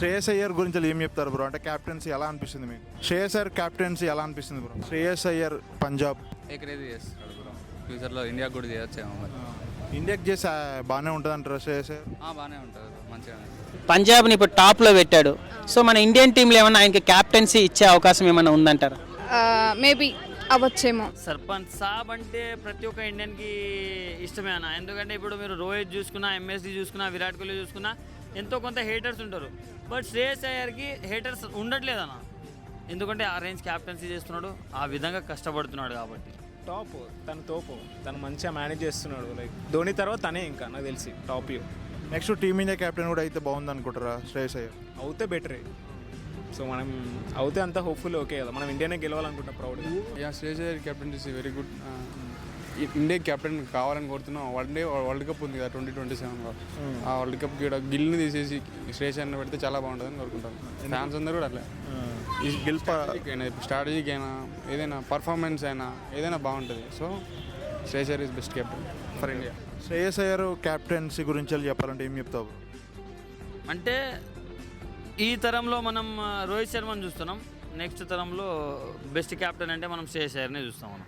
శ్రేయస్ అయ్యర్ గురించి ఏం చెప్తారు బ్రో? అంటే క్యాప్టెన్సీ ఎలా అనిపిస్తుంది మీకు? శ్రేయస్ అయ్యర్ క్యాప్టెన్సీ ఎలా అనిపిస్తుంది బ్రో? శ్రేయస్ అయ్యర్ పంజాబ్ ఏకరేది చేస్తాడు బ్రో. ఫ్యూచర్లో ఇండియా కూడా చేయొచ్చేమో మరి. ఇండియాకి చేసి బాగానే ఉంటుంది అంటారు శ్రేయస్ అయ్యర్? బాగానే ఉంటుంది బ్రో, మంచిగానే. పంజాబ్ని ఇప్పుడు టాప్లో పెట్టాడు. సో మన ఇండియన్ టీంలో ఏమన్నా ఆయనకి క్యాప్టెన్సీ ఇచ్చే అవకాశం ఏమైనా ఉందంటారా? మేబీ అవ్వచ్చేమో. సర్పంచ్ సాబ్ అంటే ప్రతి ఒక్క ఇండియన్కి ఇష్టమే అన్న. ఎందుకంటే ఇప్పుడు మీరు రోహిత్ చూసుకున్నా, ఎంఎస్డి చూసుకున్నా, విరాట్ కోహ్లీ చూసుకున్నా ఎంతో కొంత హేటర్స్ ఉంటారు. బట్ శ్రేయస్ అయ్యర్కి హేటర్స్ ఉండట్లేదు అన్న. ఎందుకంటే ఆ రేంజ్ క్యాప్టెన్సీ చేస్తున్నాడు, ఆ విధంగా కష్టపడుతున్నాడు కాబట్టి. టాప్ తోపు తను మంచిగా మేనేజ్ చేస్తున్నాడు. లైక్ ధోని తర్వాత తనే ఇంకా నాకు తెలిసి top you. Next team India captain కూడా అయితే బాగుంది అనుకుంటారా శ్రేయస్ అయ్యర్? అవుతే బెటరే. సో మనం అవుతే అంత హోప్ఫుల్ ఓకే కదా, మనం ఇండియానే గెలవాలనుకుంటాం proud. Shreyas Iyer captain is very good. India captain కావాలని కోరుతున్నాం. వరల్డ్ కప్ ఉంది కదా 2027లో. ఆ వరల్డ్ కప్ గిల్ని తీసేసి శ్రేయస్ అయ్యర్ని పెడితే చాలా బాగుంటుందని కోరుకుంటాం. ఫ్యాన్స్ అందరూ కూడా అట్లా. ఈ గిల్ స్ట్రాటజీకి అయినా ఏదైనా పర్ఫార్మెన్స్ అయినా ఏదైనా బాగుంటుంది. So Shreyas Iyer is best captain for India. Shreyas Iyer captaincy గురించి చెప్పాలంటే ఏం చెప్తావు? అంటే ఈ తరంలో మనం రోహిత్ శర్మని చూస్తున్నాం. నెక్స్ట్ తరంలో బెస్ట్ క్యాప్టెన్ అంటే మనం శ్రేయస్ అయ్యర్నే చూస్తాం మనం.